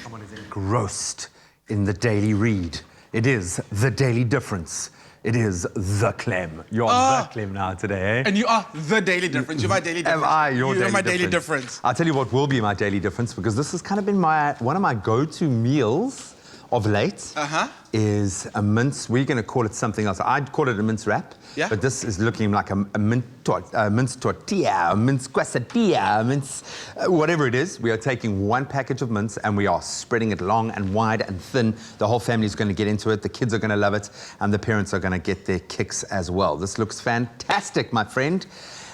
Someone is engrossed in the daily read. It is the daily difference. It is the Clem. You're the Clem now today, eh? And you are the daily difference. You're my daily difference. Am I your You're daily my difference? daily difference. I'll tell you what will be my daily difference, because this has kind of been one of my go-to meals of late. Is a mince. We're going to call it something else. I'd call it a mince wrap. Yeah. But this is looking like a mince tortilla, a mince quesadilla, a mince whatever it is. We are taking one package of mince and we are spreading it long and wide and thin. The whole family is going to get into it. The kids are going to love it, and the parents are going to get their kicks as well. This looks fantastic, my friend.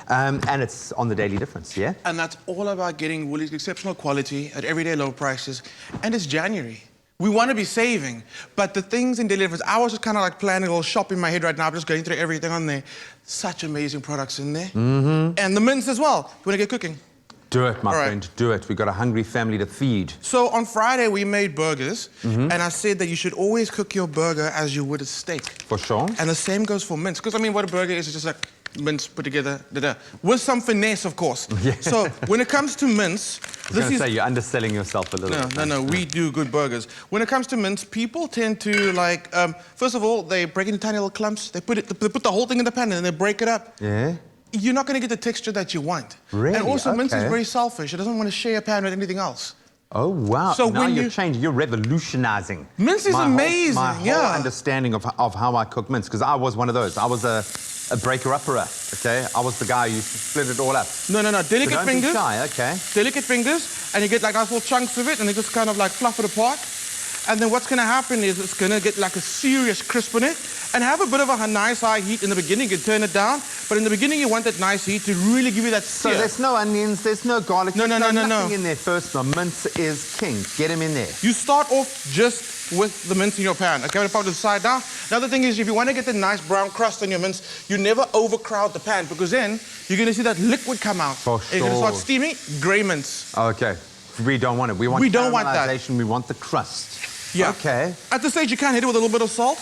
And it's on the Daily Difference, yeah? And that's all about getting Woolies exceptional quality at everyday low prices. And it's January. We want to be saving, but the things in Daily Difference, I was just kind of like planning a little shop in my head right now. I'm just going through everything on there. Such amazing products in there. And the mince as well. You want to get cooking? Do it, my friend, do it. We've got a hungry family to feed. So on Friday, we made burgers, and I said that you should always cook your burger as you would a steak. For sure. And the same goes for mince, because I mean, what a burger is just like mince put together, with some finesse, of course. Yeah. So when it comes to mince, you're underselling yourself a little bit. No, we do good burgers. When it comes to mince, people tend to like, first of all, they break it into tiny little clumps. They put the whole thing in the pan and then they break it up. Yeah. You're not going to get the texture that you want. Really? And also, mince is very selfish. It doesn't want to share a pan with anything else. Oh, wow. So now when you're changing, you're revolutionizing. Mince is amazing, my whole understanding of how I cook mince, because I was one of those. I was a breaker-upper, okay? I was the guy who split it all up. No, delicate so fingers. Be shy, okay. Delicate fingers, and you get like nice little chunks of it, and they just kind of like fluff it apart. And then what's going to happen is it's going to get like a serious crisp on it, and have a bit of a nice high heat in the beginning. You can turn it down, but in the beginning you want that nice heat to really give you that sear. So there's no onions, there's no garlic, no, nothing in there first. The mince is king. Get him in there. You start off just with the mince in your pan. Okay, I'm going to put it to the side now. Another thing is, if you want to get the nice brown crust on your mince, you never overcrowd the pan, because then you're going to see that liquid come out. For sure. And you're going to start steaming grey mince. Okay. We don't want it. We don't want that. We want the crust. Yeah. Okay. At this stage, you can hit it with a little bit of salt.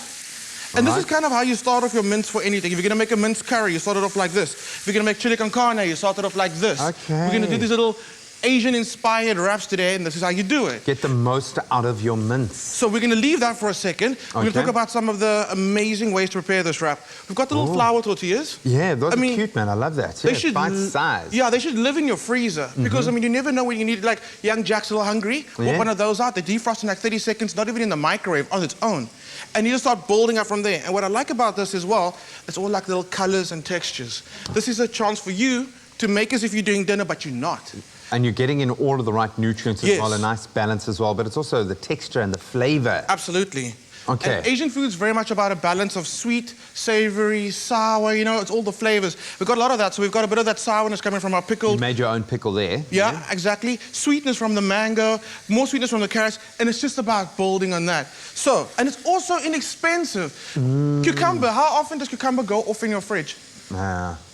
And this is kind of how you start off your mince for anything. If you're going to make a mince curry, you start it off like this. If you're going to make chili con carne, you start it off like this. Okay. We're going to do these little Asian-inspired wraps today, and this is how you do it. Get the most out of your mince. So we're going to leave that for a second. We're going to talk about some of the amazing ways to prepare this wrap. We've got the little flour tortillas. Yeah, those are cute, man. I love that. They should bite size. Yeah, they should live in your freezer, because, I mean, you never know when you need, like, young Jack's a little hungry. Whip one of those out. They defrost in like 30 seconds, not even in the microwave, on its own. And you just start building up from there. And what I like about this as well, it's all like little colors and textures. This is a chance for you to make as if you're doing dinner, but you're not. And you're getting in all of the right nutrients as well, a nice balance as well, but it's also the texture and the flavor. Absolutely. Okay. And Asian food is very much about a balance of sweet, savory, sour, you know, it's all the flavors. We've got a lot of that, so we've got a bit of that sourness coming from our pickled. You made your own pickle there. Yeah, exactly. Sweetness from the mango, more sweetness from the carrots, and it's just about building on that. So, and it's also inexpensive. Cucumber, how often does cucumber go off in your fridge?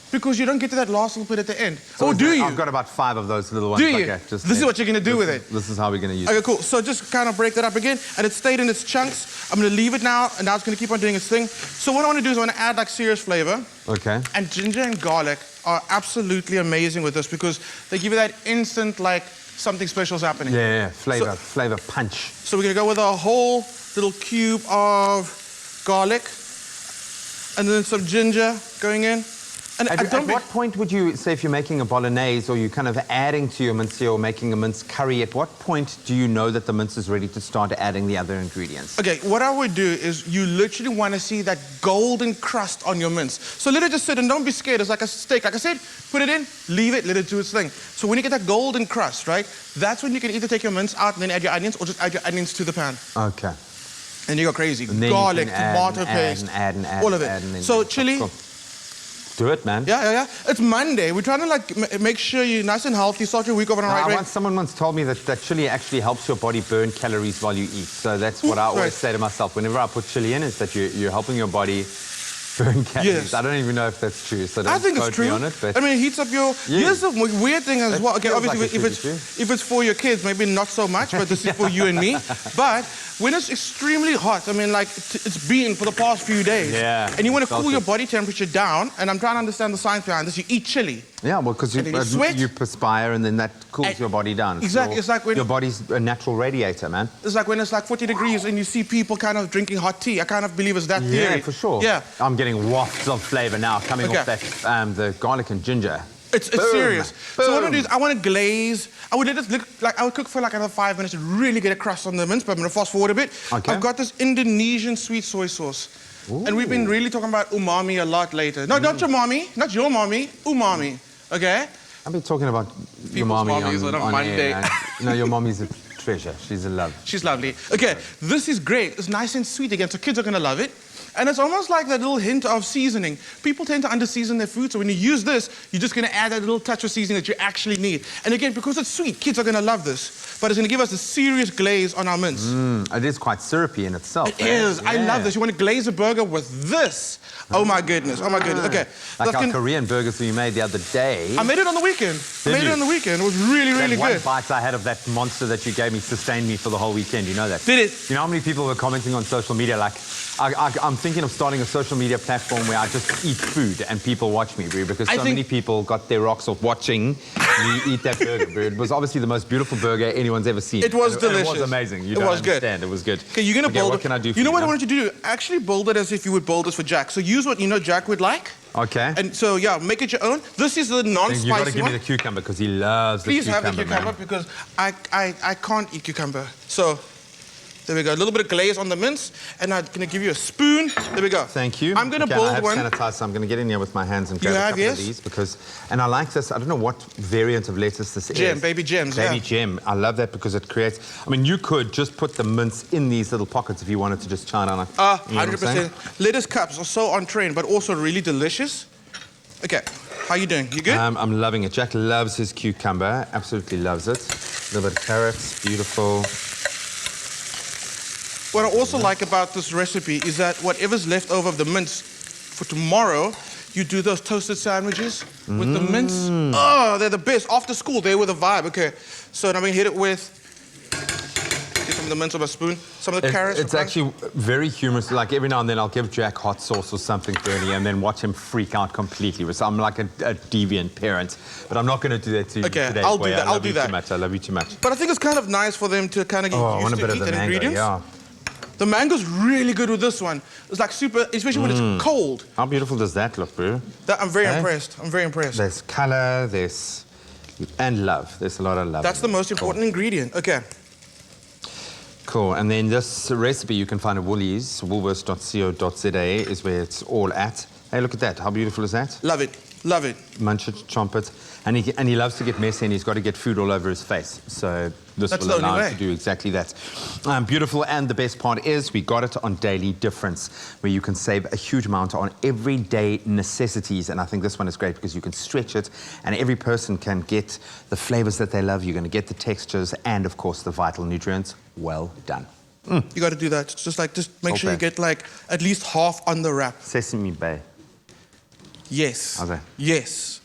Because you don't get to that last little bit at the end. So or do you? I've got about 5 of those little ones. Do you? Okay, this is what you're going to do with it. This is how we're going to use it. Okay, cool. So just kind of break that up again. And it stayed in its chunks. I'm going to leave it now, and now it's going to keep on doing its thing. So what I want to do is I want to add like serious flavor. Okay. And ginger and garlic are absolutely amazing with this, because they give you that instant, like, something special is happening. Yeah, flavor punch. So we're going to go with a whole little cube of garlic. And then some ginger going in. And at what point would you say, if you're making a bolognese or you're kind of adding to your mince or making a mince curry, at what point do you know that the mince is ready to start adding the other ingredients? Okay, what I would do is you literally want to see that golden crust on your mince. So let it just sit and don't be scared. It's like a steak. Like I said, put it in, leave it, let it do its thing. So when you get that golden crust, right, that's when you can either take your mince out and then add your onions, or just add your onions to the pan. Okay. And you go crazy. Garlic, tomato paste, all of it. So chili. Cool. Do it, man. Yeah. It's Monday. We're trying to like make sure you're nice and healthy, start your week off on the right way. Someone once told me that chili actually helps your body burn calories while you eat. So that's what I always say to myself. Whenever I put chili in, is that you're helping your body Burn calories. Yes. I don't even know if that's true, so don't I think it's quote true. me on it. But I mean, it heats up your... Here's the weird thing as well. Okay, feels obviously, like it should be if it's for your kids, maybe not so much, but this is for you and me. But when it's extremely hot, I mean, like, it's been for the past few days. Yeah. And you want to cool your body temperature down, and I'm trying to understand the science behind this. You eat chili. Yeah, well, because you perspire, and then that cools your body down. Exactly. It's like when... Your body's a natural radiator, man. It's like when it's like 40 degrees and you see people kind of drinking hot tea. I kind of believe it's that theory. Yeah, for sure. Yeah. I'm getting wafts of flavor now coming off that, the garlic and ginger. It's serious. Boom. So what I do is I want to glaze. I would let it look like I would cook for like another 5 minutes to really get a crust on the mince, but I'm going to fast forward a bit. Okay. I've got this Indonesian sweet soy sauce. Ooh. And we've been really talking about umami a lot later. No, not your mommy, not your mommy, umami, okay? I've been talking about your mommy on Monday. Air, no, your mommy's a treasure. She's a love. She's lovely. Okay, this is great. It's nice and sweet again, so kids are going to love it. And it's almost like that little hint of seasoning. People tend to under-season their food, so when you use this, you're just going to add that little touch of seasoning that you actually need. And again, because it's sweet, kids are going to love this. But it's going to give us a serious glaze on our mince. It is quite syrupy in itself. It is. Yeah. I love this. You want to glaze a burger with this. Oh, my goodness. Oh, my goodness. Okay. Like our Korean burgers we made the other day. I made it on the weekend. I made it on the weekend. It was really, really good. One bite I had of that monster that you gave me sustained me for the whole weekend. You know that? Did it? You know how many people were commenting on social media like, I'm thinking of starting a social media platform where I just eat food and people watch me, bro, because so many people got their rocks off watching me eat that burger, bro. It was obviously the most beautiful burger anyone's ever seen. It was delicious. It was amazing. You it don't was understand. Good. It was good. Okay, you're gonna build what can I do for you? Know what I man? want you to do? Actually build it as if you would build this for Jack. So use what you know Jack would like. Okay. And so, yeah, make it your own. This is the non-spicy one. You've got to give me the cucumber because he loves the cucumber. Please have the cucumber because I can't eat cucumber. So, there we go. A little bit of glaze on the mince. And I'm going to give you a spoon. There we go. Thank you. I'm going to build one. I have sanitizer, so I'm going to get in here with my hands and grab a couple of these because... And I like this. I don't know what variant of lettuce this is. Baby gems, Baby gem. I love that because it creates... I mean, you could just put the mince in these little pockets if you wanted to just china on it. 100%. Lettuce cups are so on trend, but also really delicious. Okay. How you doing? You good? I'm loving it. Jack loves his cucumber. Absolutely loves it. A little bit of carrots. Beautiful. What I also like about this recipe is that whatever's left over of the mince for tomorrow, you do those toasted sandwiches with the mince. Oh, they're the best. After school, they were the vibe. Okay, so now I'm gonna hit it with get some of the mince on a spoon, some of the carrots. It's actually very humorous. Like every now and then I'll give Jack hot sauce or something dirty and then watch him freak out completely. So I'm like a deviant parent, but I'm not going to do that to you today. I'll do that. I love you too much. I love you too much. But I think it's kind of nice for them to kind of get used to eat the ingredients. Yeah. The mango's really good with this one. It's like super, especially when it's cold. How beautiful does that look, bro? I'm very impressed. I'm very impressed. There's color, and love. There's a lot of love. That's the most important ingredient. Okay. Cool. And then this recipe you can find at Woolies, woolworths.co.za is where it's all at. Hey, look at that. How beautiful is that? Love it. Love it. Munch it, chomp it. And he loves to get messy and he's got to get food all over his face. So this will allow him to do exactly that. Beautiful. And the best part is we got it on Daily Difference, where you can save a huge amount on everyday necessities. And I think this one is great because you can stretch it and every person can get the flavors that they love. You're going to get the textures and, of course, the vital nutrients. Well done. You got to do that. It's just make sure you get like at least half on the wrap. Sesame Bay. Yes. Okay. Yes.